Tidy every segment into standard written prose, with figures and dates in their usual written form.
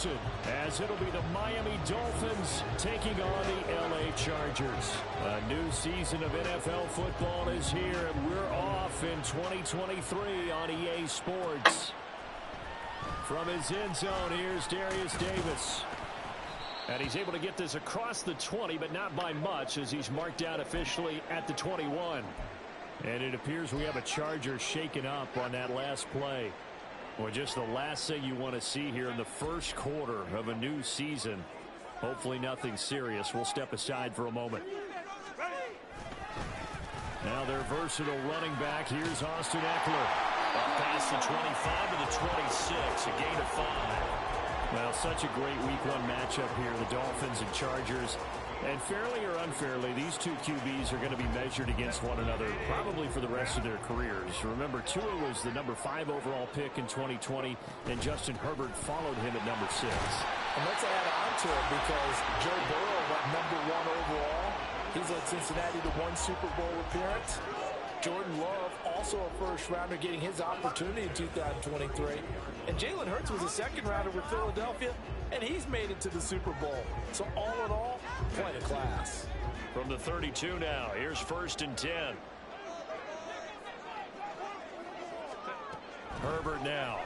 season, as it'll be the Miami Dolphins taking on the LA Chargers. A new season of NFL football is here, and we're off in 2023 on EA Sports. From his end zone, here's Darius Davis. And he's able to get this across the 20, but not by much, as he's marked out officially at the 21. And it appears we have a Charger shaken up on that last play. Well, just the last thing you want to see here in the first quarter of a new season. Hopefully nothing serious. We'll step aside for a moment. Now their versatile running back. Here's Austin Eckler. Up past the 25 to the 26. A gain of 5. Well, such a great week one matchup here. The Dolphins and Chargers. And fairly or unfairly, these two QBs are going to be measured against one another probably for the rest of their careers. Remember, Tua was the number 5 overall pick in 2020, and Justin Herbert followed him at number 6. And let's add on to it, because Joe Burrow went number 1 overall. He's led Cincinnati to 1 Super Bowl appearance. Jordan Love, also a first-rounder, getting his opportunity in 2023. And Jalen Hurts was a second-rounder with Philadelphia, and he's made it to the Super Bowl. So all in all, quite a class. From the 32 now, here's 1st and 10. Herbert now.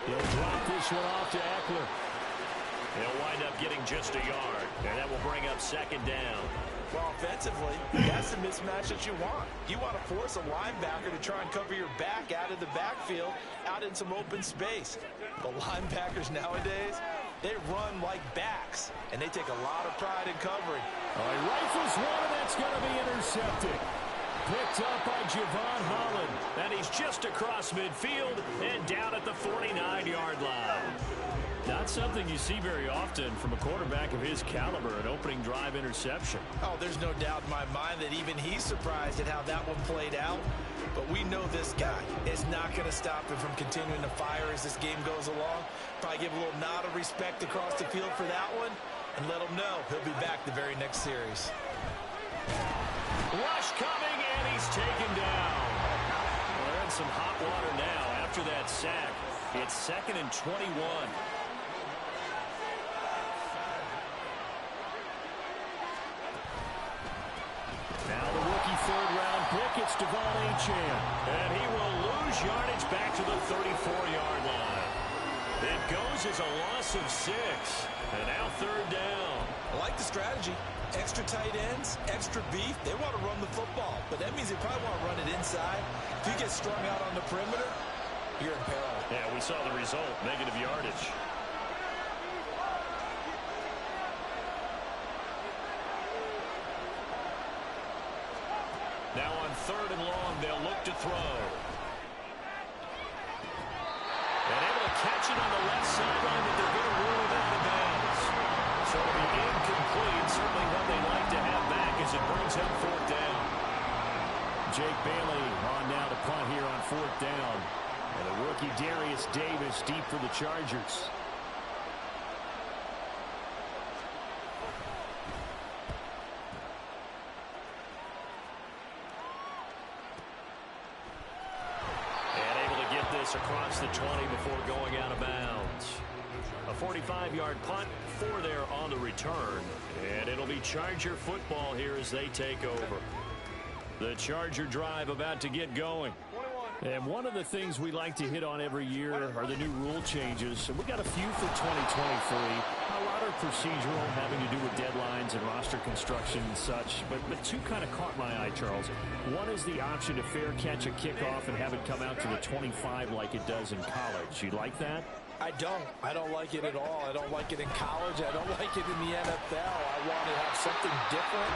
He'll drop this one off to Eckler. He'll wind up getting just a yard, and that will bring up 2nd down. Well, offensively, that's the mismatch that you want. You want to force a linebacker to try and cover your back out of the backfield, out in some open space. The linebackers nowadays, they run like backs, and they take a lot of pride in covering. He rifles one, and that's going to be intercepted. Picked up by Javon Holland. And he's just across midfield and down at the 49-yard line. Not something you see very often from a quarterback of his caliber, an opening drive interception. Oh, there's no doubt in my mind that even he's surprised at how that one played out. But we know this guy is not going to stop him from continuing to fire as this game goes along. Probably give a little nod of respect across the field for that one, and let him know he'll be back the very next series. Rush coming, and he's taken down. Well, they're in some hot water now after that sack. It's 2nd and 21. Now the rookie 3rd-round pick, it's Devon Achane. And he will lose yardage back to the 34-yard line. It goes as a loss of 6. And now 3rd down. I like the strategy. Extra tight ends, extra beef. They want to run the football, but that means they probably want to run it inside. If you get strung out on the perimeter, you're in peril. Yeah, we saw the result, negative yardage. Now on 3rd and long, they'll look to throw. And able to catch it on the left sideline, but they're going to rule it out of bounds. So it'll be incomplete, certainly one they'd like to have back as it brings up 4th down. Jake Bailey on now to punt here on 4th down. And the rookie Darius Davis deep for the Chargers. Across the 20 before going out of bounds. A 45-yard punt for there on the return. And it'll be Charger football here as they take over. The Charger drive about to get going. And one of the things we like to hit on every year are the new rule changes. And we got a few for 2023. A lot are procedural, having to do with deadlines and roster construction and such. But 2 kind of caught my eye, Charles. One is the option to fair catch a kickoff and have it come out to the 25 like it does in college. You like that? I don't. I don't like it at all. I don't like it in college. I don't like it in the NFL. I want to have something different.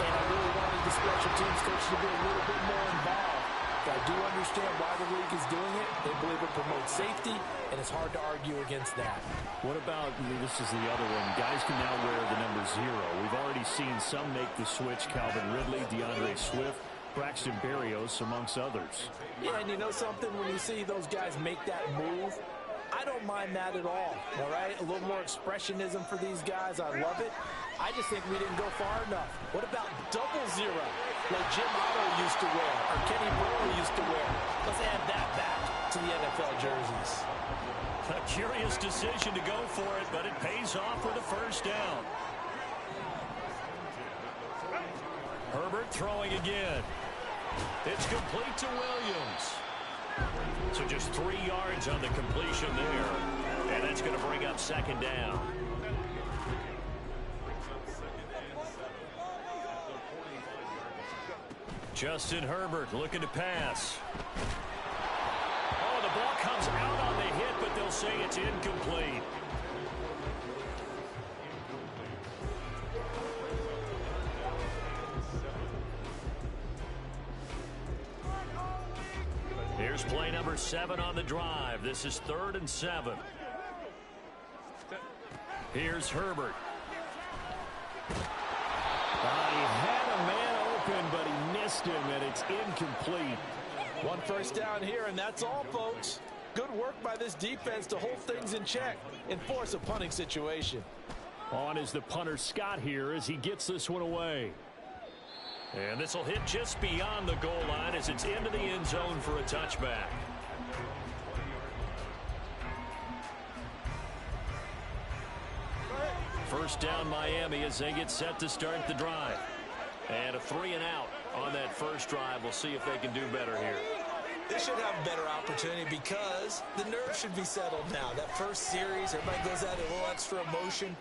And I really wanted the special teams coach to be a little bit more involved. I do understand why the league is doing it. They believe it promotes safety, and it's hard to argue against that. What about, this is the other one, guys can now wear the number 0. We've already seen some make the switch, Calvin Ridley, DeAndre Swift, Braxton Berrios, amongst others. Yeah, and you know something? When you see those guys make that move, I don't mind that at all right? A little more expressionism for these guys. I love it. I just think we didn't go far enough. What about 00, like Jim Otto used to wear, or Kenny Burrow used to wear? Let's add that back to the NFL jerseys. A curious decision to go for it, but it pays off with a first down. Herbert throwing again. It's complete to Williams. So just 3 yards on the completion there. And that's going to bring up second down. Justin Herbert looking to pass. Oh, the ball comes out on the hit, but they'll say it's incomplete. Here's play number 7 on the drive. This is 3rd and 7. Here's Herbert. He had a man open, but he missed him, and it's incomplete. 1 first down here, and that's all, folks. Good work by this defense to hold things in check and force a punting situation. On is the punter Scott here as he gets this one away. And this will hit just beyond the goal line as it's into the end zone for a touchback. First down Miami as they get set to start the drive. And a 3 and out on that first drive. We'll see if they can do better here. They should have a better opportunity because the nerves should be settled now. That first series, everybody goes out a little extra emotion.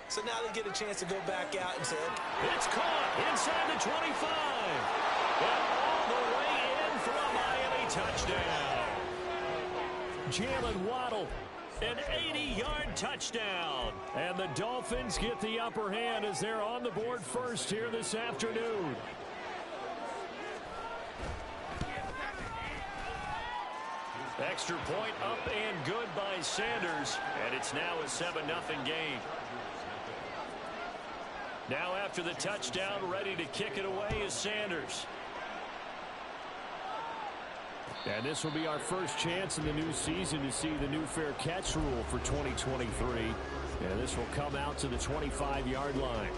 So now they get a chance to go back out and say, it's caught inside the 25. And all the way in for a Miami touchdown. Jalen Waddle. An 80-yard touchdown. And the Dolphins get the upper hand as they're on the board first here this afternoon. Extra point up and good by Sanders. And it's now a 7-0 game. Now after the touchdown, ready to kick it away is Sanders. And this will be our first chance in the new season to see the new fair catch rule for 2023. And this will come out to the 25-yard line.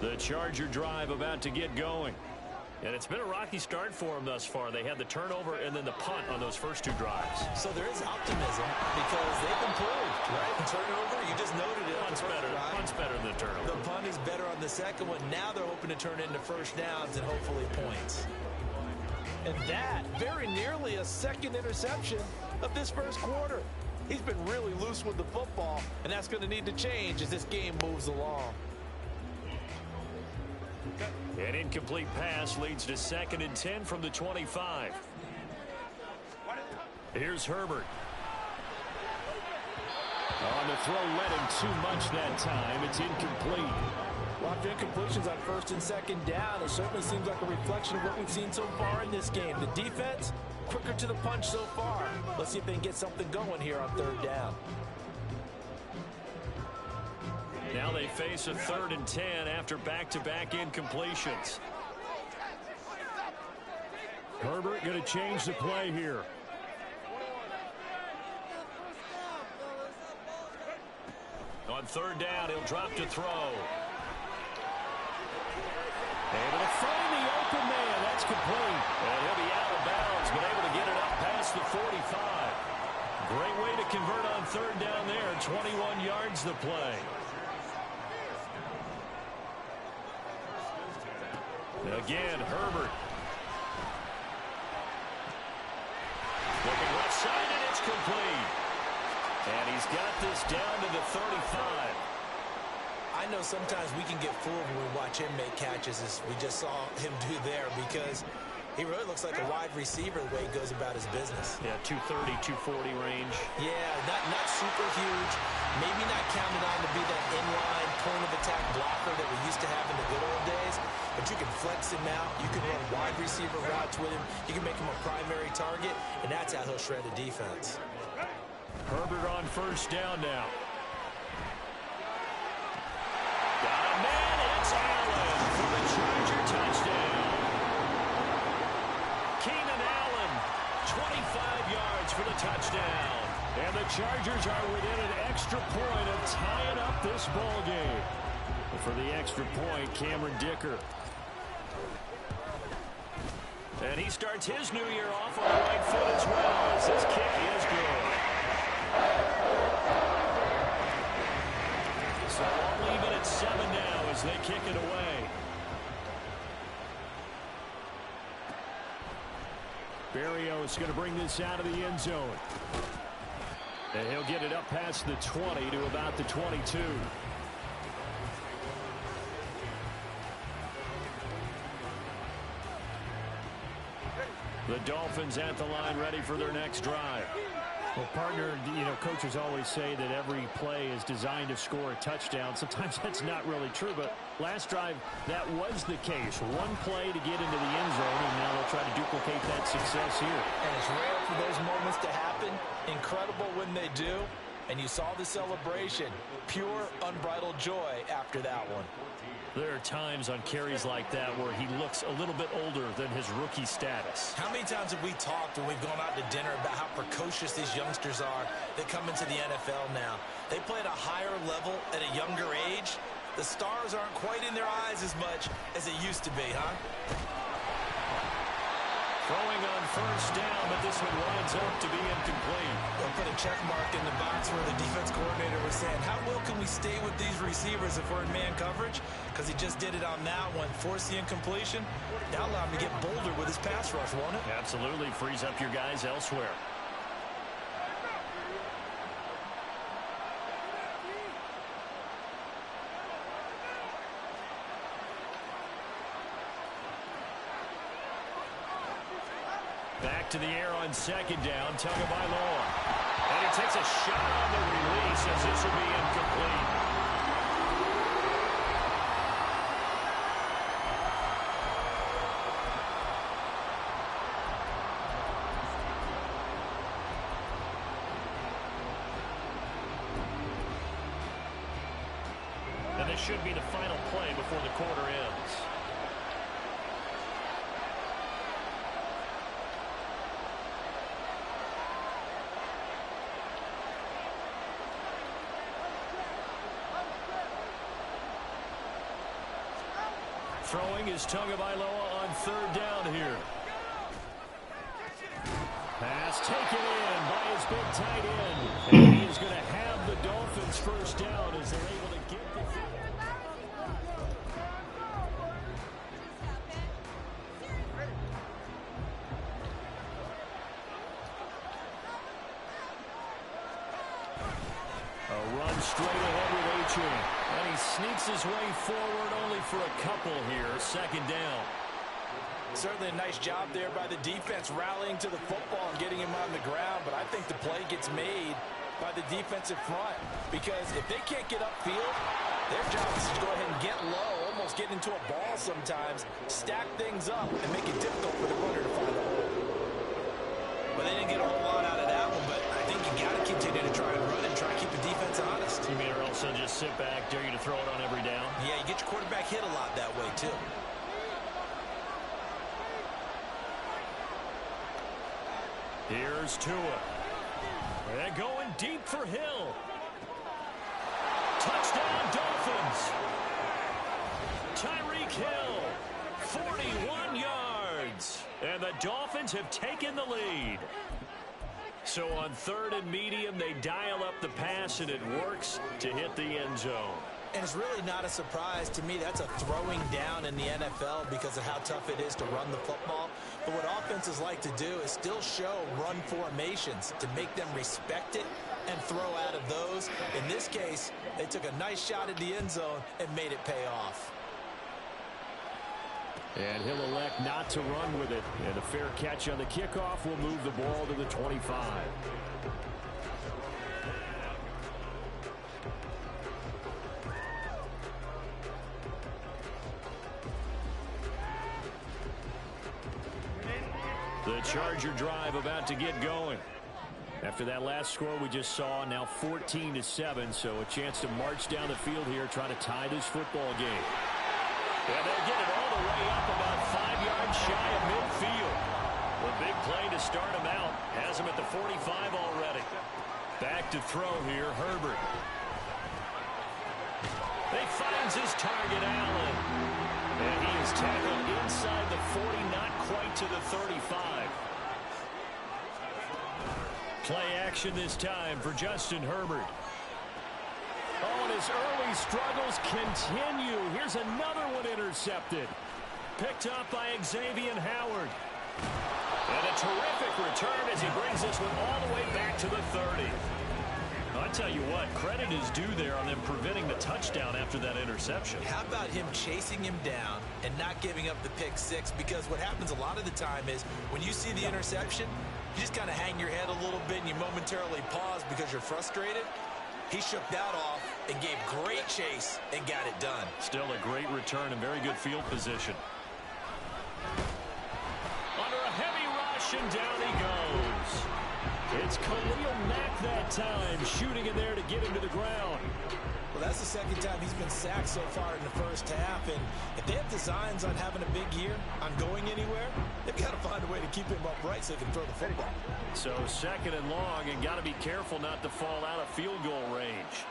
The Charger drive about to get going. And it's been a rocky start for them thus far. They had the turnover and then the punt on those first 2 drives. So there is optimism because they've improved, right? The turnover, you just noted it. Punt's better than the turnover. The punt is better on the second one. Now they're hoping to turn it into first downs and hopefully points. And that, very nearly a second interception of this first quarter. He's been really loose with the football, and that's going to need to change as this game moves along. An incomplete pass leads to 2nd and 10 from the 25. Here's Herbert. On the throw, led him too much that time. It's incomplete. Well, after incompletions on 1st and 2nd down, it certainly seems like a reflection of what we've seen so far in this game. The defense, quicker to the punch so far. Let's see if they can get something going here on 3rd down. Now they face a 3rd and 10 after back-to-back incompletions. Herbert going to change the play here. On 3rd down, he'll drop to throw. Able to find the open man. That's complete. And he'll be out of bounds, but able to get it up past the 45. Great way to convert on 3rd down there. 21 yards the play. Again, Herbert. Looking left side, and it's complete. And he's got this down to the 35. I know sometimes we can get fooled when we watch him make catches, as we just saw him do there, because he really looks like a wide receiver the way he goes about his business. Yeah, 230, 240 range. Yeah, not super huge. Maybe not counted on to be that inline point-of-attack blocker that we used to have in the good old days. But you can flex him out. You can run wide receiver routes with him. You can make him a primary target, and that's how he'll shred the defense. Herbert on 1st down now. Got a man. It's Allen for the Charger touchdown. Keenan Allen, 25 yards for the touchdown. And the Chargers are within an extra point of tying up this ball game. For the extra point, Cameron Dicker. And he starts his new year off on the right foot as well, as this kick is good. So all even at 7 now as they kick it away. Berrios going to bring this out of the end zone. And he'll get it up past the 20 to about the 22. The Dolphins at the line ready for their next drive. Well, partner, coaches always say that every play is designed to score a touchdown. Sometimes that's not really true, but last drive, that was the case. One play to get into the end zone, and now they'll try to duplicate that success here. And it's rare for those moments to happen. Incredible when they do. And you saw the celebration. Pure, unbridled joy after that one. There are times on carries like that where he looks a little bit older than his rookie status. How many times have we talked when we've gone out to dinner about how precocious these youngsters are that come into the NFL now? They play at a higher level at a younger age. The stars aren't quite in their eyes as much as it used to be, huh? Throwing on first down, but this one winds up to be incomplete. They'll put a check mark in the box where the defense coordinator was saying, how well can we stay with these receivers if we're in man coverage? Because he just did it on that one. Force the incompletion. That'll allow him to get bolder with his pass rush, won't it? Absolutely. Frees up your guys elsewhere. Back to the air on second down. Tagovailoa. And he takes a shot on the release as this will be incomplete. And this should be the final play before the quarter ends. Throwing is Tagovailoa on third down here. Pass taken in by his big tight end. And he is going to have the Dolphins first down as they're able to get the field. A run straight ahead with A-Chain. And he sneaks his way forward only for a couple here. Second down. Certainly a nice job there by the defense rallying to the football and getting him on the ground. But I think the play gets made by the defensive front. Because if they can't get upfield, their job is to go ahead and get low, almost get into a ball sometimes, stack things up, and make it difficult for the runner to find a hole. But they didn't get a whole lot out of that one, but I think you got to continue to try and run and try and keep the defense honest. You mean or else they'll just sit back, dare you to throw it on every down? Yeah, you get your quarterback hit a lot that way, too. Here's Tua. They're going deep for Hill. Touchdown, Dolphins. Tyreek Hill, 41 yards. And the Dolphins have taken the lead. So on third and medium, they dial up the pass, and it works to hit the end zone. And it's really not a surprise to me. That's a throwing down in the NFL because of how tough it is to run the football. But what offenses like to do is still show run formations to make them respect it and throw out of those. In this case, they took a nice shot at the end zone and made it pay off. And he'll elect not to run with it. And a fair catch on the kickoff will move the ball to the 25. The Charger drive about to get going. After that last score we just saw, now 14-7, so a chance to march down the field here, trying to tie this football game. And they'll get it all the way up about 5 yards shy of midfield. The big play to start him out has him at the 45 already. Back to throw here, Herbert. He finds his target, Allen. And he is tackled inside the 40, not quite to the 35. Play action this time for Justin Herbert. Oh, and his early struggles continue. Here's another one intercepted. Picked up by Xavier Howard. And a terrific return as he brings this one all the way back to the 30. I'll tell you what, credit is due there on them preventing the touchdown after that interception. How about him chasing him down and not giving up the pick six? Because what happens a lot of the time is when you see the interception, you just kind of hang your head a little bit and you momentarily pause because you're frustrated. He shook that off and gave great chase and got it done. Still a great return and very good field position. Under a heavy rush and down he goes. It's Khalil Mack that time, shooting in there to get him to the ground. Well, that's the second time he's been sacked so far in the first half, and if they have designs on having a big year, on going anywhere, they've got to find a way to keep him upright so they can throw the football. So second and long, and got to be careful not to fall out of field goal range.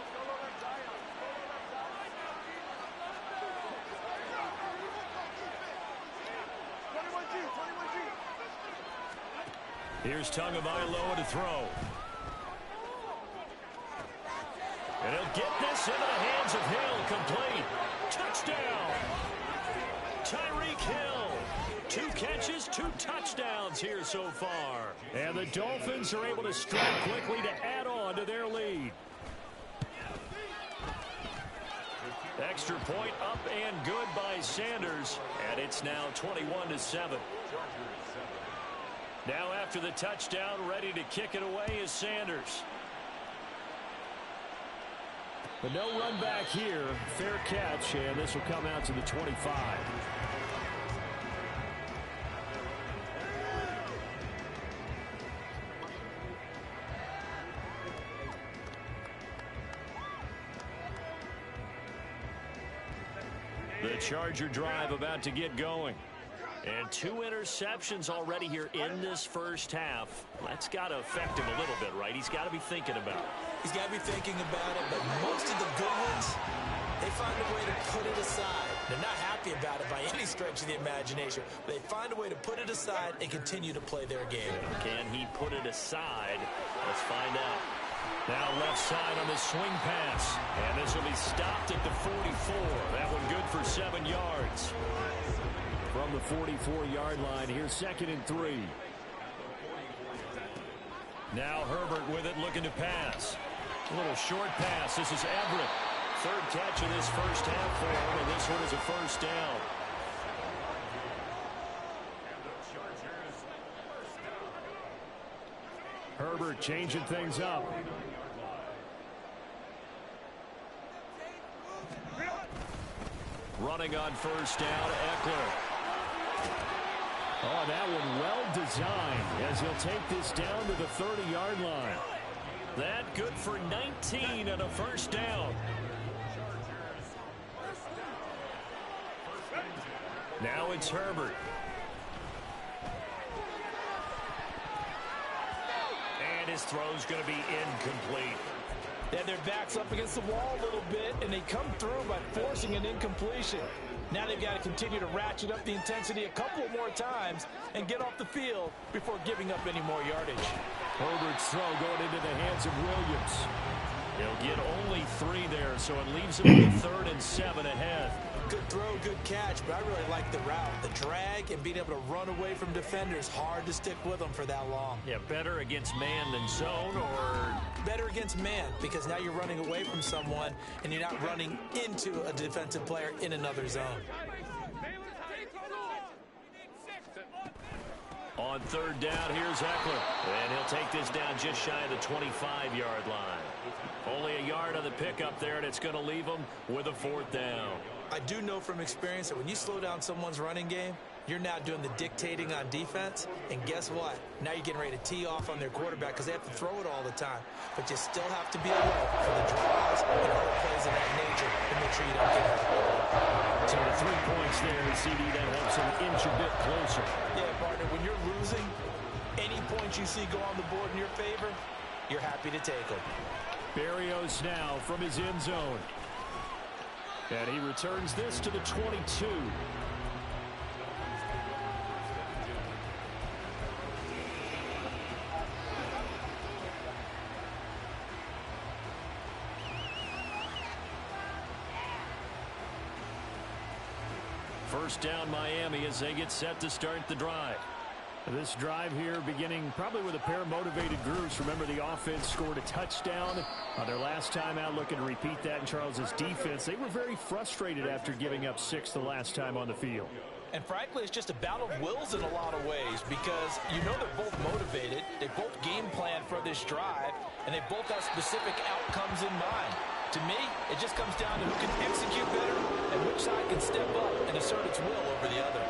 Here's Tagovailoa to throw. And he'll get this into the hands of Hill, complete. Touchdown. Tyreek Hill. 2 catches, 2 touchdowns here so far. And the Dolphins are able to strike quickly to add on to their lead. Extra point up and good by Sanders. And it's now 21-7. Now after the touchdown, ready to kick it away is Sanders. But no run back here. Fair catch, and this will come out to the 25. The Charger drive about to get going. And 2 interceptions already here in this first half. That's got to affect him a little bit, right? He's got to be thinking about it. He's got to be thinking about it, but most of the good ones, they find a way to put it aside. They're not happy about it by any stretch of the imagination. But they find a way to put it aside and continue to play their game. Can he put it aside? Let's find out. Now left side on the swing pass. And this will be stopped at the 44. That one good for 7 yards. From the 44-yard line, here's 2nd and 3. Now Herbert with it, looking to pass. A little short pass. This is Everett. 3rd catch of this first half for him, and this one is a first down. Herbert changing things up. Running on first down, Eckler. Oh, that one well designed as he'll take this down to the 30-yard line. That good for 19 and a first down. Now it's Herbert. And his throw's going to be incomplete. Yeah, their back's up against the wall a little bit, and they come through by forcing an incompletion. Now they've got to continue to ratchet up the intensity a couple more times and get off the field before giving up any more yardage. Herbert's throw going into the hands of Williams. He'll get only 3 there, so it leaves him with 3rd and 7 ahead. Good throw, good catch, but I really like the route. The drag and being able to run away from defenders, hard to stick with them for that long. Yeah, better against man than zone, or better against man, because now you're running away from someone and you're not running into a defensive player in another zone. On 3rd down, here's Eckler. And he'll take this down just shy of the 25-yard line. Only a yard on the pickup there, and it's going to leave him with a 4th down. I do know from experience that when you slow down someone's running game, you're now doing the dictating on defense. And guess what? Now you're getting ready to tee off on their quarterback because they have to throw it all the time. But you still have to be alert for the draws and other plays of that nature to make sure you don't get hurt. So the 3 points there, CD, that helps him inch a bit closer. Yeah, partner, when you're losing, any points you see go on the board in your favor, you're happy to take them. Berrios now from his end zone. And he returns this to the 22. First down Miami as they get set to start the drive. This drive here beginning probably with a pair of motivated groups. Remember, the offense scored a touchdown on their last time out, looking to repeat that in Charles's defense. They were very frustrated after giving up 6 the last time on the field. And frankly, it's just a battle of wills in a lot of ways because you know they're both motivated. They both game plan for this drive, and they both have specific outcomes in mind. To me, it just comes down to who can execute better and which side can step up and assert its will over the other.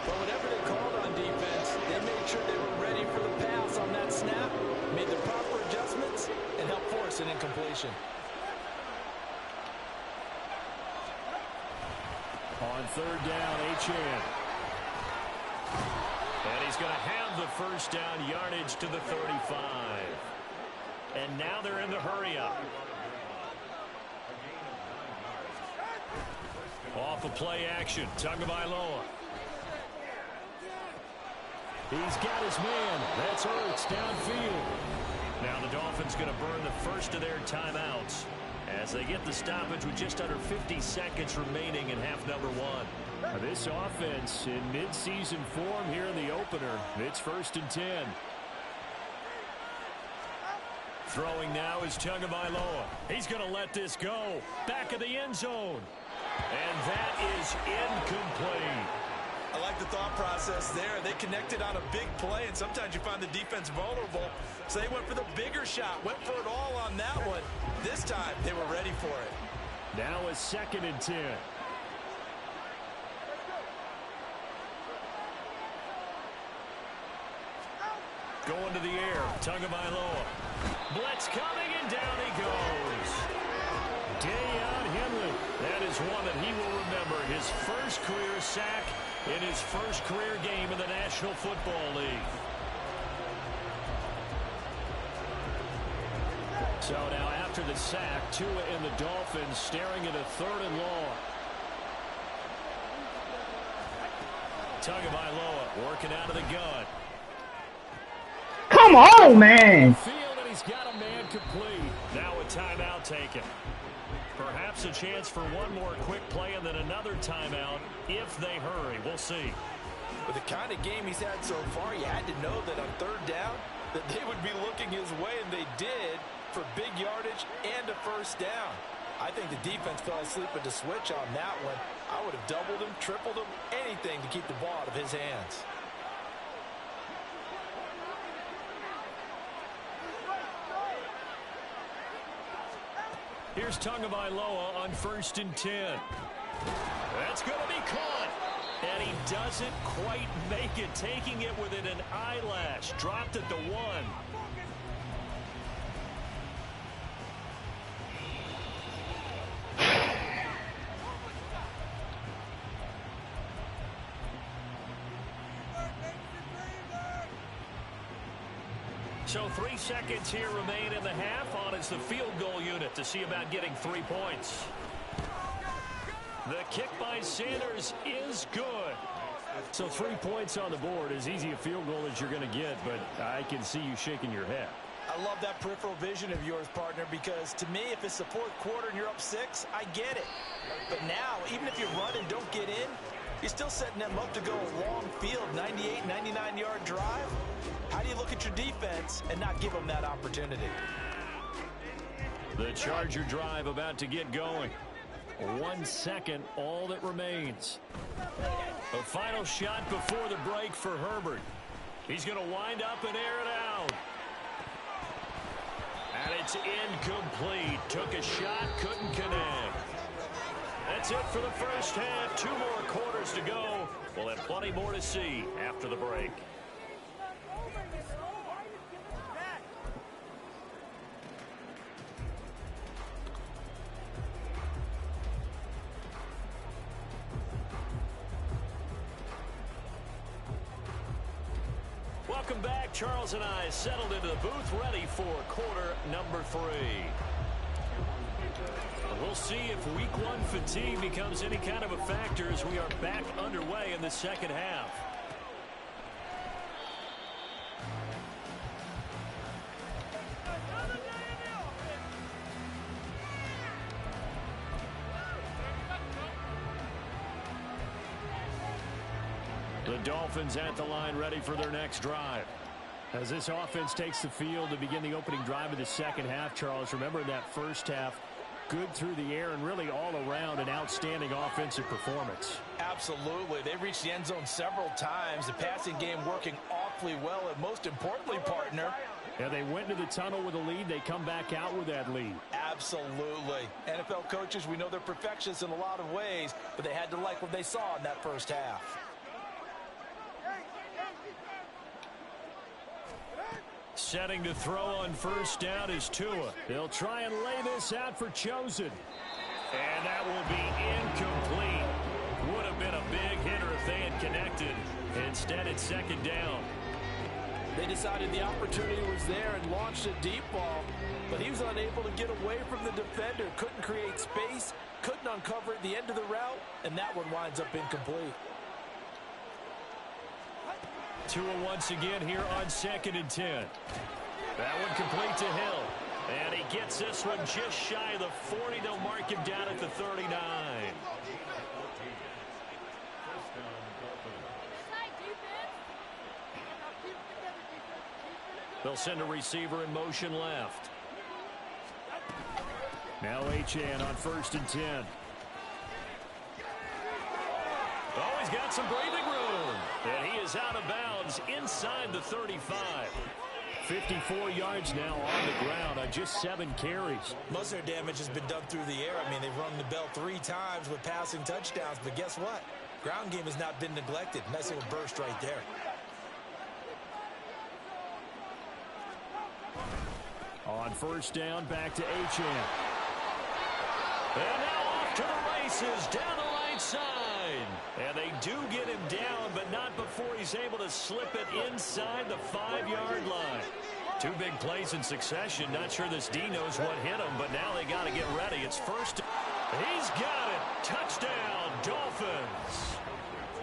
But whatever they called on defense, they made sure they were ready for the pass on that snap, made the proper adjustments, and helped force an incompletion. On third down, Achane. And he's going to have the first down yardage to the 35. And now they're in the hurry-up. Off of play action, Tagovailoa. He's got his man. That's Ertz downfield. Now the Dolphins going to burn the first of their timeouts as they get the stoppage with just under 50 seconds remaining in half number 1. This offense in mid-season form here in the opener. It's 1st and 10. Throwing now is Tagovailoa. He's going to let this go. Back of the end zone. And that is incomplete. I like the thought process there. They connected on a big play, and sometimes you find the defense vulnerable. So they went for the bigger shot, went for it all on that one. This time, they were ready for it. Now a 2nd and 10. Going to the air, Tagovailoa. Blitz coming, and down he goes. Deion Henley. That is one that he will remember. His first career sack in his first career game in the National Football League. So now after the sack, Tua and the Dolphins staring at a 3rd and long. Tagovailoa working out of the gun. Come on, man. Feel that he's got a man complete. Now a timeout taken. Perhaps a chance for one more quick play and then another timeout if they hurry. We'll see. With the kind of game he's had so far, you had to know that on 3rd down that they would be looking his way, and they did for big yardage and a first down. I think the defense fell asleep at the switch on that one. I would have doubled him, tripled him, anything to keep the ball out of his hands. Here's Tagovailoa on 1st and 10. That's going to be caught. And he doesn't quite make it, taking it within an eyelash. Dropped at the 1. So 3 seconds here remain in the half. On is the field goal unit to see about getting 3 points. The kick by Sanders is good. So 3 points on the board, as easy a field goal as you're going to get, but I can see you shaking your head. I love that peripheral vision of yours, partner, because to me, if it's the 4th quarter and you're up 6, I get it. But now, even if you run and don't get in, you're still setting them up to go a long field, 98, 99-yard drive. How do you look at your defense and not give them that opportunity? The Charger drive about to get going. 1 second, all that remains. A final shot before the break for Herbert. He's going to wind up and air it out. And it's incomplete. Took a shot, couldn't connect. That's it for the first half. 2 more quarters to go. We'll have plenty more to see after the break. Welcome back. Charles and I settled into the booth, ready for quarter number 3. We'll see if week 1 fatigue becomes any kind of a factor as we are back underway in the second half. The Dolphins at the line, ready for their next drive. As this offense takes the field to begin the opening drive of the second half, Charles, remember that first half, good through the air and really all around an outstanding offensive performance. Absolutely. They reached the end zone several times. The passing game working awfully well, and most importantly, partner, yeah, they went into the tunnel with a lead. They come back out with that lead. Absolutely. NFL coaches, we know they're perfectionists in a lot of ways, but they had to like what they saw in that first half. Setting to throw on first down is Tua. They'll try and lay this out for Chosen. And that will be incomplete. Would have been a big hitter if they had connected. Instead, it's second down. They decided the opportunity was there and launched a deep ball, but he was unable to get away from the defender. Couldn't create space, couldn't uncover at the end of the route, and that one winds up incomplete. Tua once again here on 2nd and 10. That one complete to Hill. And he gets this one just shy of the 40. They'll mark him down at the 39. They'll send a receiver in motion left. Now Achane on 1st and 10. Oh, he's got some breathing room. And he is out of bounds inside the 35. 54 yards now on the ground on just 7 carries. Most of their damage has been done through the air. I mean, they've rung the bell 3 times with passing touchdowns. But guess what? Ground game has not been neglected. Nice little burst right there. On first down, back to Achane. And now off to the races down the right side. And they do get him down, but not before he's able to slip it inside the 5-yard line. 2 big plays in succession. Not sure this D knows what hit him, but now they got to get ready. It's first. He's got it. Touchdown, Dolphins.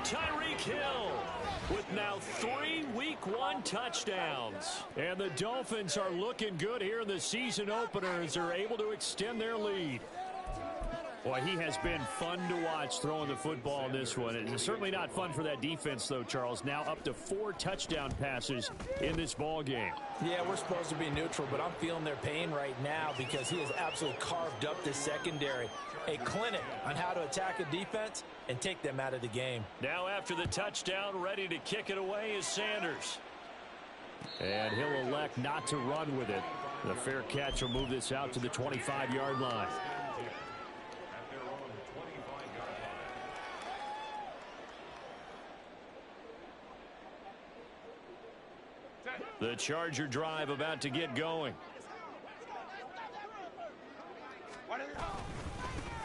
Tyreek Hill with now 3 week 1 touchdowns. And the Dolphins are looking good here in the season opener as they're able to extend their lead. Boy, he has been fun to watch throwing the football in this one. It's certainly not fun for that defense, though, Charles. Now up to 4 touchdown passes in this ball game. Yeah, we're supposed to be neutral, but I'm feeling their pain right now because he has absolutely carved up this secondary. A clinic on how to attack a defense and take them out of the game. Now after the touchdown, ready to kick it away is Sanders. And he'll elect not to run with it. The fair catch will move this out to the 25-yard line. The Charger drive about to get going.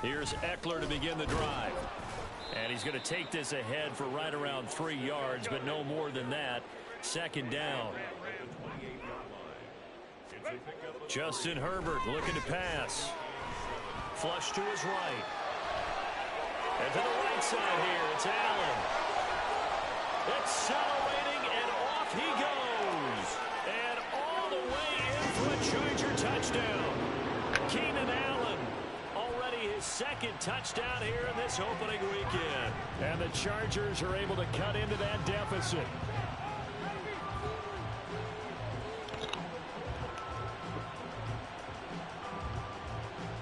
Here's Eckler to begin the drive. And he's going to take this ahead for right around 3 yards, but no more than that. Second down. Justin Herbert looking to pass. Flush to his right. And to the right side here, it's Allen. Accelerating, and off he goes. And all the way in for a Charger touchdown. Keenan Allen, already his 2nd touchdown here in this opening weekend. And the Chargers are able to cut into that deficit.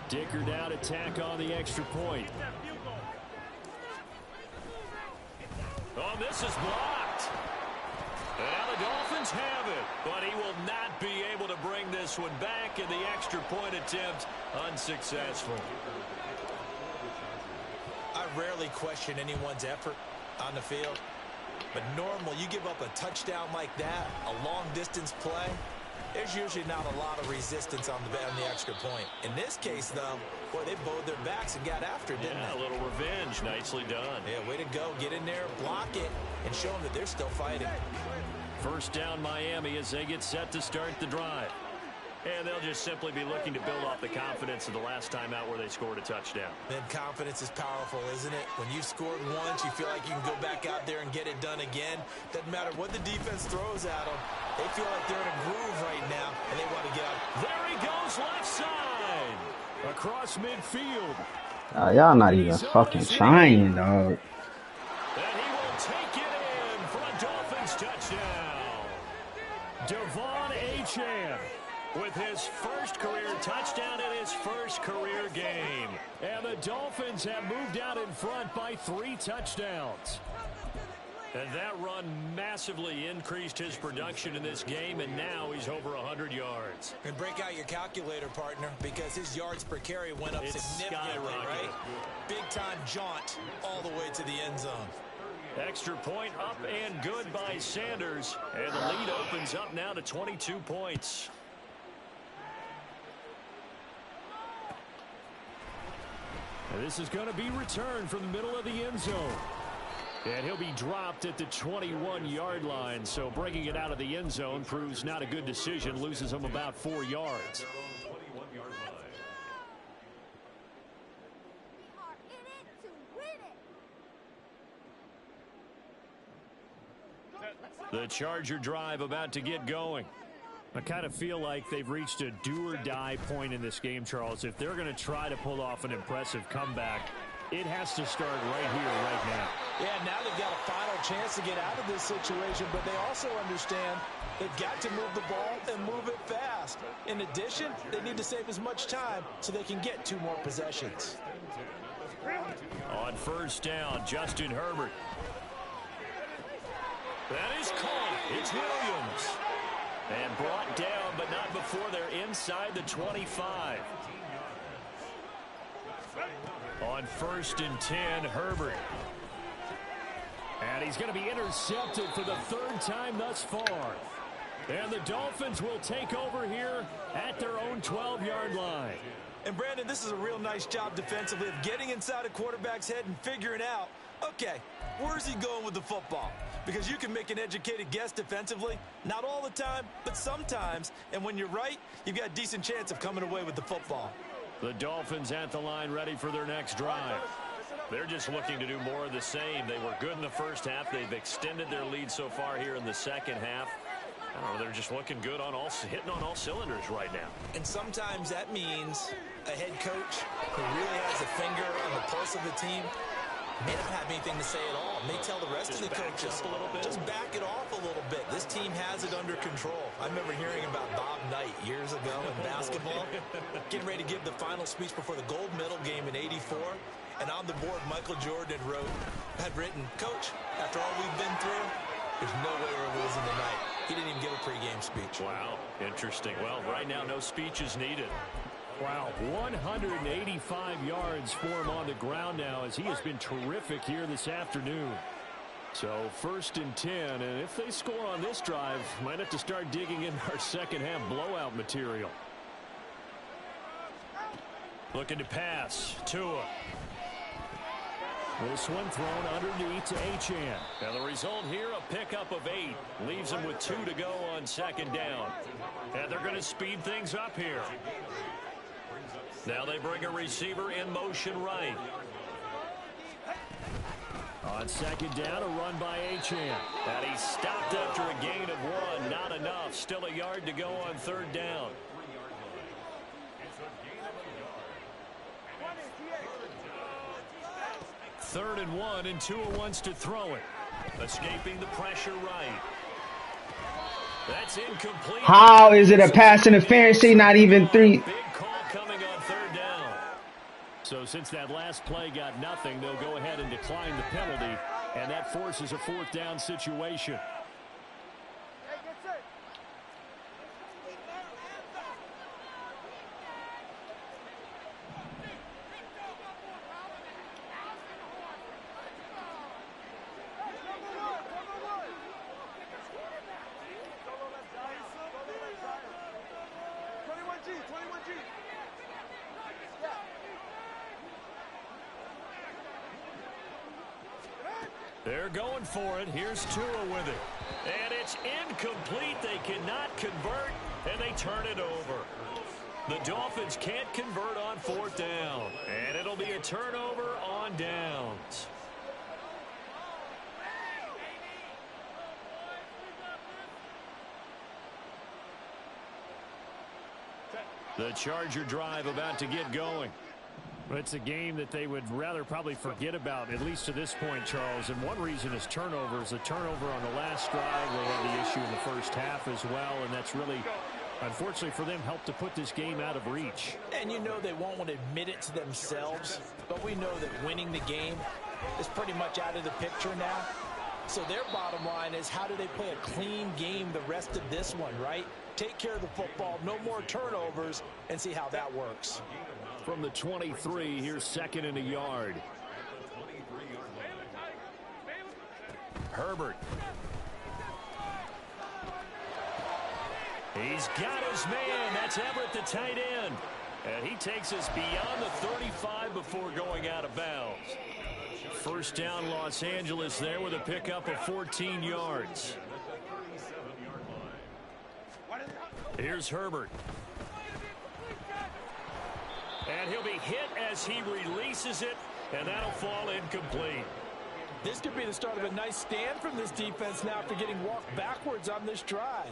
Dicker down to tack on the extra point. Oh, this is blocked. And now the Dolphins have it, but he will not be able to bring this one back, and the extra point attempt unsuccessful. I rarely question anyone's effort on the field, but normal, you give up a touchdown like that, a long-distance play, there's usually not a lot of resistance on the extra point. In this case, though, boy, they bowed their backs and got after it, didn't they? A little revenge. Nicely done. Yeah, way to go. Get in there, block it, and show them that they're still fighting. First down Miami as they get set to start the drive. And they'll just simply be looking to build off the confidence of the last time out where they scored a touchdown. And confidence is powerful, isn't it? When you've scored once, you feel like you can go back out there and get it done again. Doesn't matter what the defense throws at them. They feel like they're in a groove right now, and they want to get out. There he goes, left side. Across midfield. Y'all not even fucking trying, dog. And he will take it in for a Dolphins touchdown. Devon Achane with his first career touchdown in his first career game. And the Dolphins have moved out in front by 3 touchdowns. And that run massively increased his production in this game, and now he's over 100 yards. And break out your calculator, partner, because his yards per carry went up significantly, right? Big-time jaunt all the way to the end zone. Extra point up and good by Sanders. And the lead opens up now to 22 points. And this is going to be returned from the middle of the end zone. And he'll be dropped at the 21-yard line. So breaking it out of the end zone proves not a good decision. Loses him about 4 yards. The Charger drive about to get going. I kind of feel like they've reached a do-or-die point in this game, Charles. If they're going to try to pull off an impressive comeback, it has to start right here, right now. Yeah, now they've got a final chance to get out of this situation, but they also understand they've got to move the ball and move it fast. In addition, they need to save as much time so they can get 2 more possessions. On first down, Justin Herbert. That is caught. It's Williams. And brought down, but not before they're inside the 25. On first and 10, Herbert. And he's going to be intercepted for the 3rd time thus far. And the Dolphins will take over here at their own 12-yard line. And, Brandon, this is a real nice job defensively of getting inside a quarterback's head and figuring out, okay, where's he going with the football? Because you can make an educated guess defensively, not all the time, but sometimes. And when you're right, you've got a decent chance of coming away with the football. The Dolphins at the line ready for their next drive. They're just looking to do more of the same. They were good in the first half. They've extended their lead so far here in the second half. I don't know, they're just looking good on hitting on all cylinders right now. And sometimes that means a head coach who really has a finger on the pulse of the team may not have anything to say at all. May tell the rest of the coaches, just back it off a little bit. This team has it under control. I remember hearing about Bob Knight years ago in basketball, getting ready to give the final speech before the gold medal game in '84. And on the board, Michael Jordan had written, "Coach, after all we've been through, there's no way we're losing tonight." He didn't even give a pregame speech. Wow, interesting. Well, right now, no speech is needed. Wow, 185 yards for him on the ground now as he has been terrific here this afternoon. So first and 10, and if they score on this drive, might have to start digging in our second half blowout material. Looking to pass, Tua. This one thrown underneath to Achane. Now the result here, a pickup of 8. Leaves him with 2 to go on second down. And they're going to speed things up here. Now they bring a receiver in motion right. On second down, a run by Achane. And he stopped after a gain of 1. Not enough. Still a yard to go on third down. Third and 1, and Tua wants to throw it. Escaping the pressure right. That's incomplete. How is it a pass interference? Not even 3. Big call coming on third down. So since that last play got nothing, they'll go ahead and decline the penalty, and that forces a 4th down situation. They're going for it. Here's Tua with it. And it's incomplete. They cannot convert, and they turn it over. The Dolphins can't convert on 4th down, and it'll be a turnover on downs. The Charger drive about to get going. It's a game that they would rather probably forget about, at least to this point, Charles. And one reason is turnovers. A turnover on the last drive will have the issue in the first half as well. And that's really, unfortunately for them, helped to put this game out of reach. And you know they won't want to admit it to themselves. But we know that winning the game is pretty much out of the picture now. So their bottom line is, how do they play a clean game the rest of this one, right? Take care of the football, no more turnovers, and see how that works. From the 23, here's 2nd and a yard. Herbert. He's got his man. That's Everett, the tight end. And he takes us beyond the 35 before going out of bounds. First down, Los Angeles there with a pickup of 14 yards. Here's Herbert. And he'll be hit as he releases it, and that'll fall incomplete. This could be the start of a nice stand from this defense now after getting walked backwards on this drive.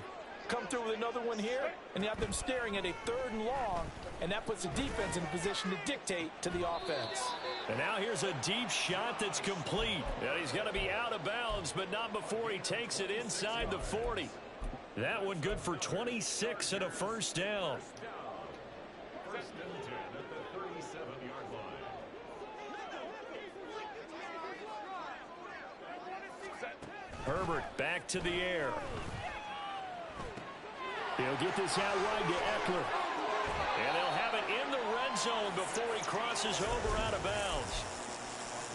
Come through with another one here, and you have them staring at a 3rd and long, and that puts the defense in a position to dictate to the offense. And now here's a deep shot that's complete. And he's going to be out of bounds, but not before he takes it inside the 40. That one good for 26 and a first down. Herbert back to the air. He'll get this out wide to Eckler. And they'll have it in the red zone before he crosses over out of bounds.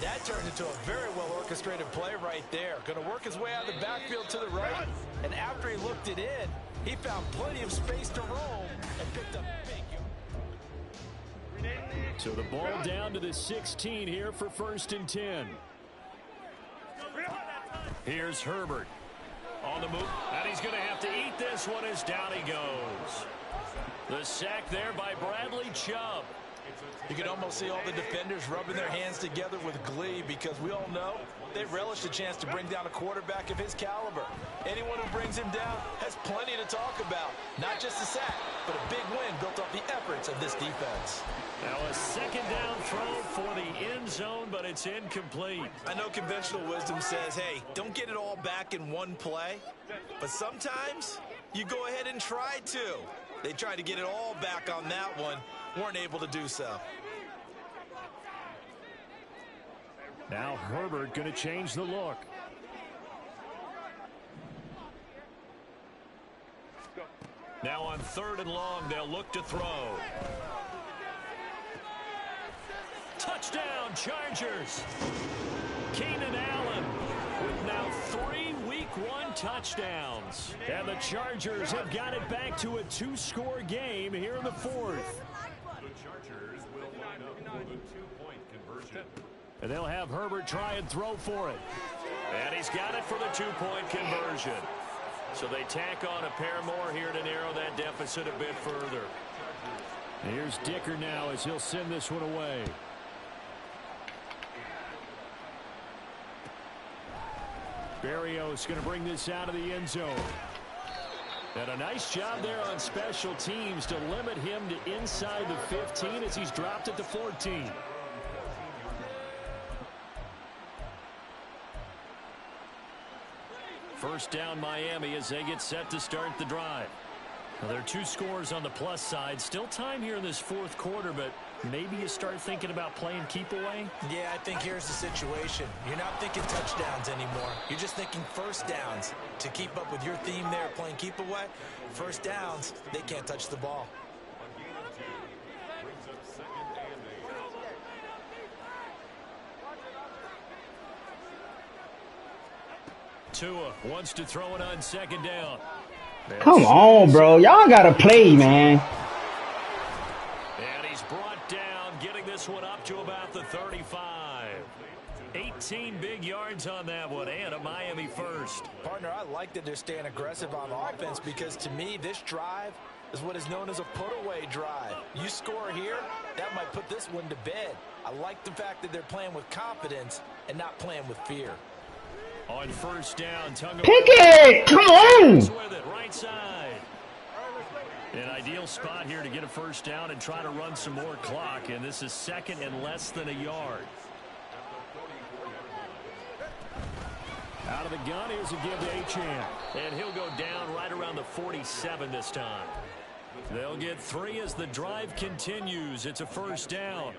That turned into a very well-orchestrated play right there. Going to work his way out of the backfield to the right. And after he looked it in, he found plenty of space to roam and picked up big. So the ball down to the 16 here for 1st and 10. Here's Herbert on the move, and he's going to have to eat this one as down he goes. The sack there by Bradley Chubb. You can almost see all the defenders rubbing their hands together with glee, because we all know they relish the chance to bring down a quarterback of his caliber. Anyone who brings him down has plenty to talk about. Not just a sack, but a big win built off the efforts of this defense. Now a 2nd down throw for the end zone, but it's incomplete. I know conventional wisdom says, hey, don't get it all back in one play. But sometimes you go ahead and try to. They tried to get it all back on that one. Weren't able to do so. Now Herbert going to change the look. Now on 3rd and long, they'll look to throw. Touchdown, Chargers. Keenan Allen with now 3 Week 1 touchdowns. And the Chargers have got it back to a 2-score game here in the 4th. The Chargers will line up for the 2-point conversion. And they'll have Herbert try and throw for it. And he's got it for the 2-point conversion. So they tack on a pair more here to narrow that deficit a bit further. Here's Dicker now as he'll send this one away. Berrios going to bring this out of the end zone. And a nice job there on special teams to limit him to inside the 15 as he's dropped it to 14. First down Miami as they get set to start the drive. Well, there are 2 scores on the plus side. Still time here in this 4th quarter, but maybe you start thinking about playing keep away? Yeah, I think here's the situation. You're not thinking touchdowns anymore. You're just thinking first downs. To keep up with your theme there, playing keep away, first downs, they can't touch the ball. Tua wants to throw it on 2nd down. Come on, bro. Y'all got to play, man. And he's brought down, getting this one up to about the 35. 18 18 big yards on that one, and a Miami first. Partner, I like that they're staying aggressive on offense because to me, this drive is what is known as a put-away drive. You score here, that might put this one to bed. I like the fact that they're playing with confidence and not playing with fear. On first down, Pick it! Come on! With it, right side. An ideal spot here to get a first down and try to run some more clock, and this is second and less than a yard. Out of the gun, here's a give to Achane. And he'll go down right around the 47 this time. They'll get 3 as the drive continues. It's a first down.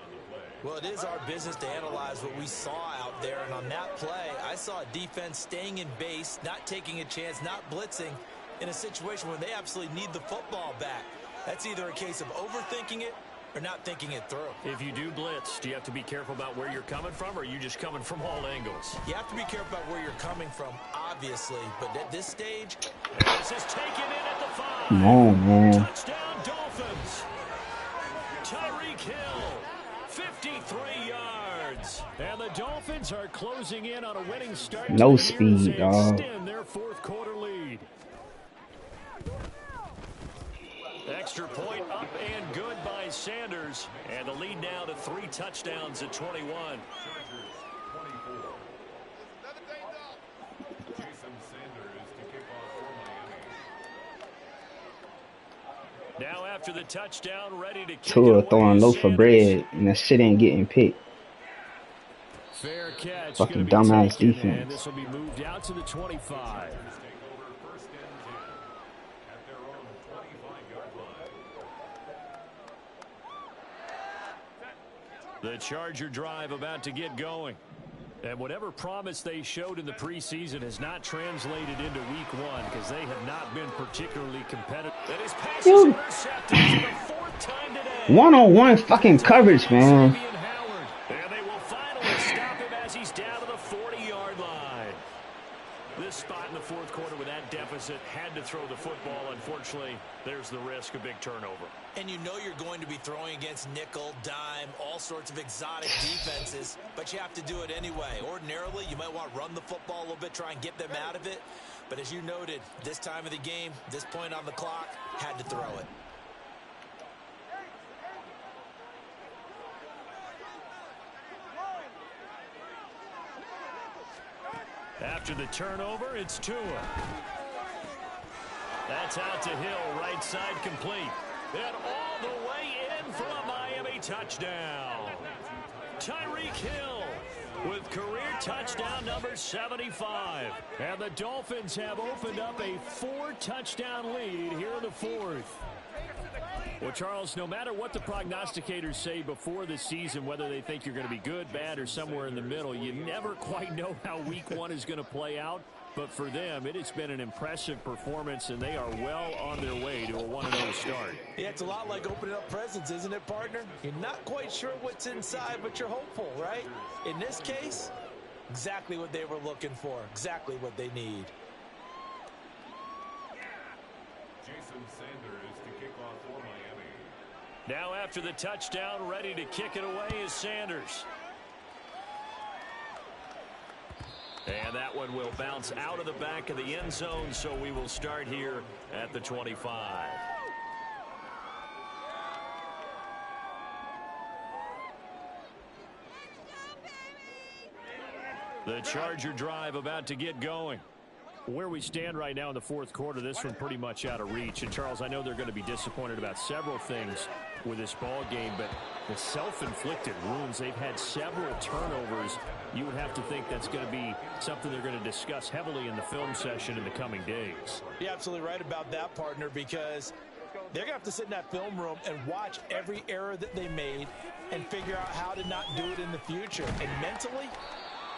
Well, it is our business to analyze what we saw out there, and on that play, I saw a defense staying in base, not taking a chance, not blitzing, in a situation where they absolutely need the football back. That's either a case of overthinking it or not thinking it through. If you do blitz, do you have to be careful about where you're coming from, or are you just coming from all angles? You have to be careful about where you're coming from, obviously, but at this stage, this is taken in at the 5. Come on, man. Touchdown, Dolphins. Tyreek Hill, 53 yards. And the Dolphins are closing in on a winning start. No speed, dog. Extend their fourth quarter lead. Extra point up and good by Sanders. And the lead now to 3 touchdowns at 21. Now after the touchdown, ready to kick Tua throwing loaf of bread, and that shit ain't getting picked. Fair catch. Fucking dumbass defense. And this will be moved out to the 25. The Charger drive about to get going. And whatever promise they showed in the preseason has not translated into week 1 because they have not been particularly competitive. And his pass is intercepted for the 4th time today. One-on-one fucking coverage, man. And they will finally stop him as he's down to the 40-yard line. This spot in the 4th quarter with that deficit had to throw the football. Unfortunately, there's the risk of big turnover. and you know you're going to be throwing against nickel, dime, all sorts of exotic defenses, but you have to do it anyway. Ordinarily, you might want to run the football a little bit, try and get them out of it. But as you noted, this time of the game, this point on the clock, had to throw it. After the turnover, it's Tua. That's out to Hill, right side complete. And all the way in for a Miami touchdown. Tyreek Hill with career touchdown number 75. And the Dolphins have opened up a 4-touchdown lead here in the 4th. Well, Charles, no matter what the prognosticators say before the season, whether they think you're going to be good, bad, or somewhere in the middle, you never quite know how week 1 is going to play out. But for them, it has been an impressive performance, and they are well on their way to a 1-0 start. Yeah, it's a lot like opening up presents, isn't it, partner? You're not quite sure what's inside, but you're hopeful, right? In this case, exactly what they were looking for, exactly what they need. Jason Sanders to kick off for Miami. Now after the touchdown, ready to kick it away is Sanders. And that one will bounce out of the back of the end zone, so we will start here at the 25. The Charger drive about to get going. Where we stand right now in the 4th quarter, this one pretty much out of reach. And, Charles, I know they're going to be disappointed about several things with this ball game, but the self-inflicted wounds, they've had several turnovers. You would have to think that's going to be something they're going to discuss heavily in the film session in the coming days. You're absolutely right about that, partner, because they're going to have to sit in that film room and watch every error that they made and figure out how to not do it in the future. And mentally,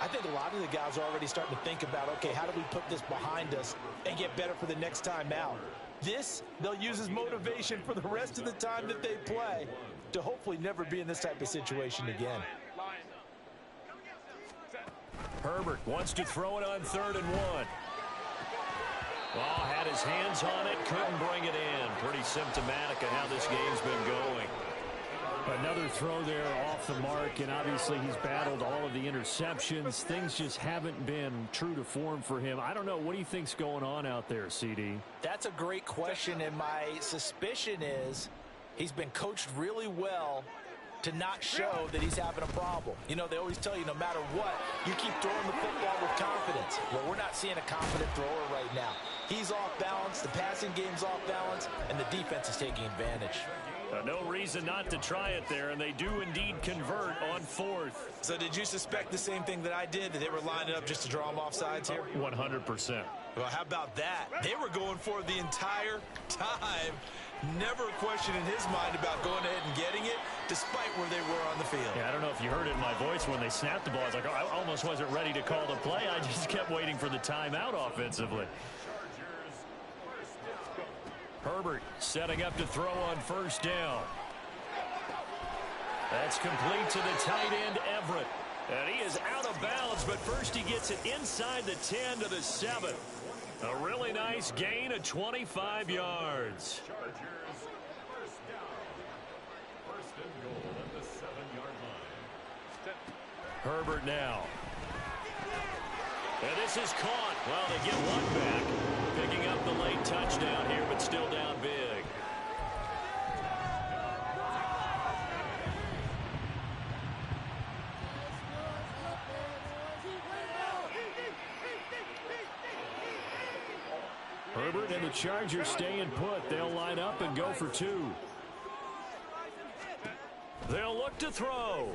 I think a lot of the guys are already starting to think about, okay, how do we put this behind us and get better for the next time out? This, they'll use as motivation for the rest of the time that they play to hopefully never be in this type of situation again. Herbert wants to throw it on 3rd and 1. Oh, had his hands on it, couldn't bring it in. Pretty symptomatic of how this game's been going. Another throw there off the mark, and obviously he's battled all of the interceptions. Things just haven't been true to form for him. I don't know. What do you think's going on out there, CD? That's a great question, and my suspicion is he's been coached really well to not show that he's having a problem. You know, they always tell you no matter what, you keep throwing the football with confidence. Well, we're not seeing a confident thrower right now. He's off balance, the passing game's off balance, and the defense is taking advantage. No reason not to try it there, and they do indeed convert on fourth. So did you suspect the same thing that I did, that they were lining up just to draw him off sides here? 100%. Well, how about that? They were going for it the entire time. Never a question in his mind about going ahead and getting it, despite where they were on the field. Yeah, I don't know if you heard it in my voice when they snapped the ball. I was like, oh, I almost wasn't ready to call the play. I just kept waiting for the timeout offensively. Herbert setting up to throw on first down. That's complete to the tight end, Everett. And he is out of bounds, but first he gets it inside the 10 to the 7. A really nice gain of 25 yards. Chargers, first down. First and goal at the 7-yard line. Herbert now. And this is caught. Well, they get one back. Picking up the late touchdown here, but still down big. Herbert and the Chargers staying put. They'll line up and go for two. They'll look to throw.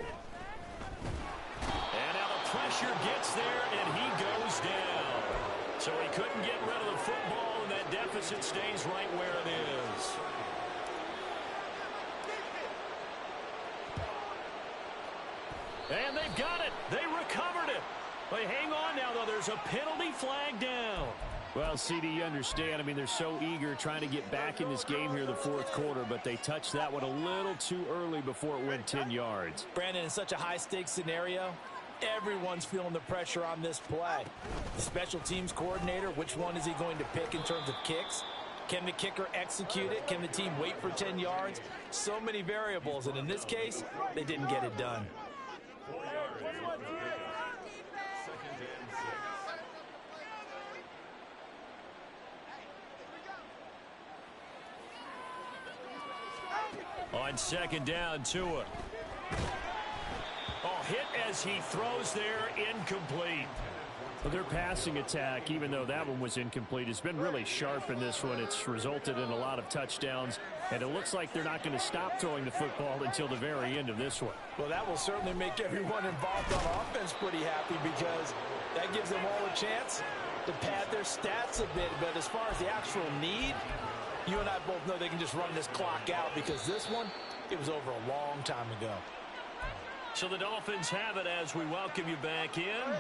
And now the pressure gets there, and he goes down. So he couldn't get rid of the football, and that deficit stays right where it is. And they've got it. They recovered it. They hang on now, though. There's a penalty flag down. Well, CD, you understand. I mean, they're so eager trying to get back in this game here the fourth quarter, but they touched that one a little too early before it went 10 yards. Brandon, in such a high-stakes scenario, everyone's feeling the pressure on this play. The special teams coordinator, which one is he going to pick in terms of kicks? Can the kicker execute it? Can the team wait for 10 yards? So many variables, and in this case, they didn't get it done. 4 yards on the pickup. Second and 6. On second down, Tua. Oh, hit as he throws there, incomplete. Well, their passing attack, even though that one was incomplete, has been really sharp in this one. It's resulted in a lot of touchdowns, and it looks like they're not going to stop throwing the football until the very end of this one. Well, that will certainly make everyone involved on offense pretty happy, because that gives them all a chance to pad their stats a bit. But as far as the actual need, you and I both know they can just run this clock out, because this one, it was over a long time ago. So the Dolphins have it as we welcome you back in.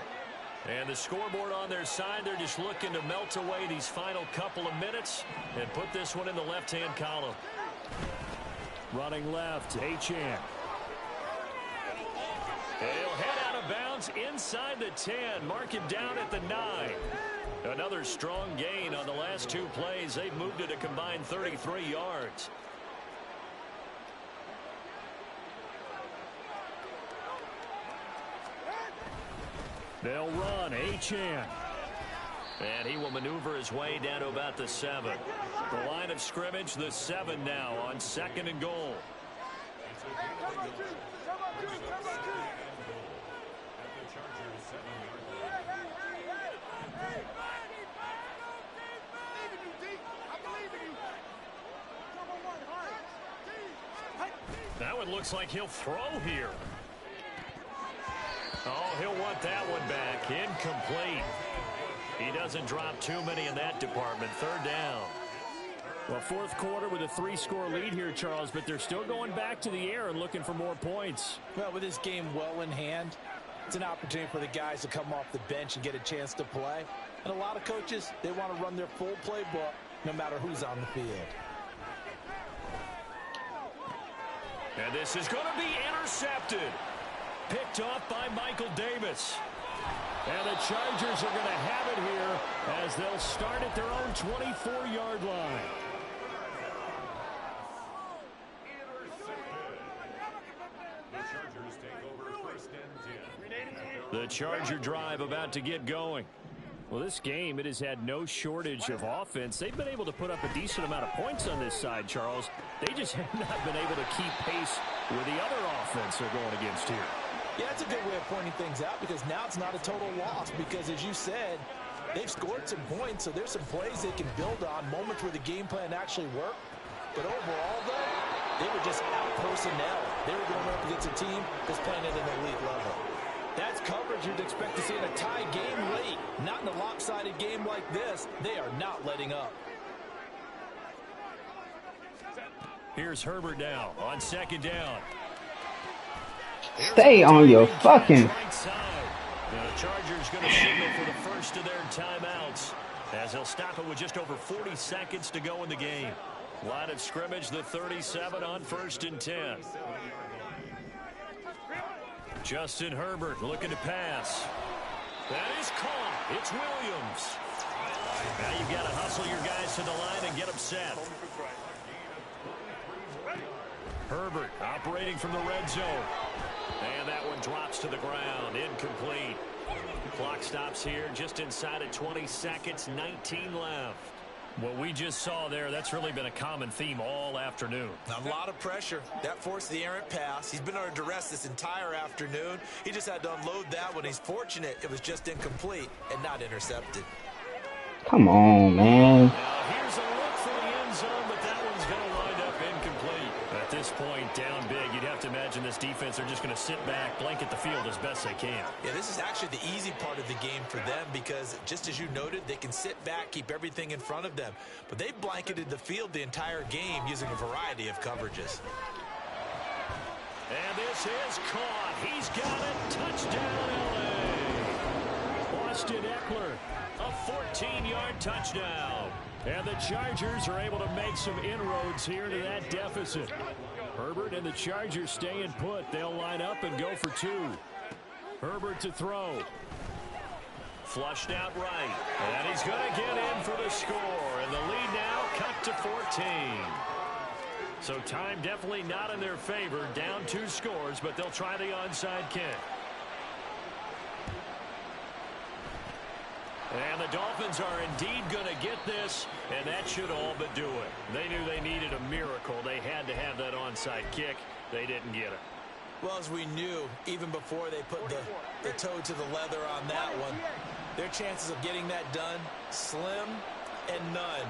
And the scoreboard on their side, they're just looking to melt away these final couple of minutes and put this one in the left-hand column. Running left, Achane. He'll head out of bounds inside the 10. Mark him down at the 9. Another strong gain on the last two plays. They've moved it a combined 33 yards. They'll run, Achane. And he will maneuver his way down to about the 7. The line of scrimmage, the 7 now on second and goal. That one looks like he'll throw here. Oh, he'll want that one back. Incomplete. He doesn't drop too many in that department. Third down. Well, fourth quarter with a 3-score lead here, Charles, but they're still going back to the air and looking for more points. Well, with this game well in hand, it's an opportunity for the guys to come off the bench and get a chance to play. And a lot of coaches, they want to run their full playbook no matter who's on the field. And this is going to be intercepted. Picked off by Michael Davis. And the Chargers are going to have it here as they'll start at their own 24-yard line. The Charger drive about to get going. Well, this game, it has had no shortage of offense. They've been able to put up a decent amount of points on this side, Charles. They just have not been able to keep pace with the other offense they're going against here. Yeah, that's a good way of pointing things out because now it's not a total loss because, as you said, they've scored some points, so there's some plays they can build on, moments where the game plan actually worked. But overall, though, they were just out-personnel. They were going up against a team that's playing at an elite level. That's coverage you'd expect to see in a tie game late. Not in a lopsided game like this. They are not letting up. Here's Herbert now on second down. Stay on your fucking... Right side. The Chargers going to signal for the first of their timeouts as they'll stop it with just over 40 seconds to go in the game. Line of scrimmage, the 37 on 1st and 10. Justin Herbert looking to pass. That is caught. It's Williams. Now you've got to hustle your guys to the line and get them set. Herbert operating from the red zone. And that one drops to the ground. Incomplete. Clock stops here just inside of 20 seconds. 19 left. What we just saw there, that's really been a common theme all afternoon. A lot of pressure. That forced the errant pass. He's been under duress this entire afternoon. He just had to unload that one. He's fortunate it was just incomplete and not intercepted. Come on, man. Now here's a look for the end zone, but that one's going to wind up incomplete. At this point, down big, you'd have to imagine this defense are just going to sit back, blanket the field as best they can. Yeah, this is actually the easy part of the game for them because, just as you noted, they can sit back, keep everything in front of them. But they've blanketed the field the entire game using a variety of coverages. And this is caught. He's got it. Touchdown, L.A. Austin Eckler, a 14-yard touchdown. And the Chargers are able to make some inroads here to that deficit. Herbert and the Chargers staying put. They'll line up and go for two. Herbert to throw. Flushed out right. And he's going to get in for the score. And the lead now cut to 14. So time definitely not in their favor. Down 2 scores, but they'll try the onside kick. And the Dolphins are indeed going to get this, and that should all but do it. They knew they needed a miracle. They had to have that onside kick. They didn't get it. Well, as we knew, even before they put the toe to the leather on that one, their chances of getting that done, slim and none.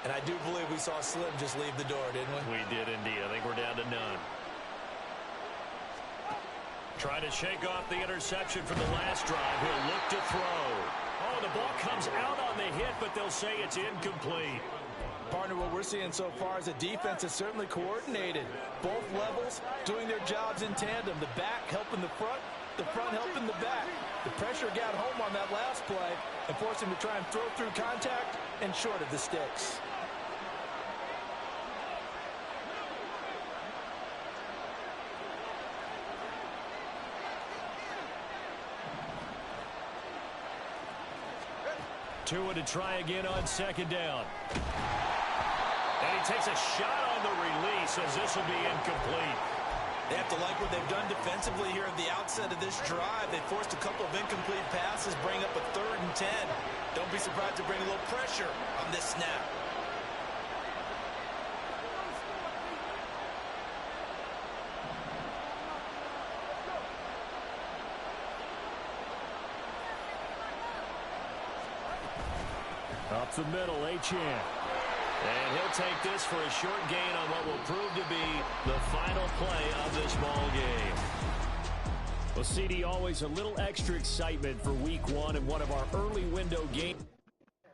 And I do believe we saw Slim just leave the door, didn't we? We did indeed. I think we're down to none. Trying to shake off the interception from the last drive. He'll look to throw. Oh, the ball comes out on the hit, but they'll say it's incomplete. Partner, what we're seeing so far is a defense that's certainly coordinated. Both levels doing their jobs in tandem. The back helping the front helping the back. The pressure got home on that last play and forced him to try and throw through contact and short of the sticks. Tua to try again on second down. And he takes a shot on the release as this will be incomplete. They have to like what they've done defensively here at the outset of this drive. They forced a couple of incomplete passes, bring up a 3rd and 10. Don't be surprised to bring a little pressure on this snap. Up the middle, Achane. And he'll take this for a short gain on what will prove to be the final play of this ball game. Well, CD, always a little extra excitement for week 1 and one of our early window games.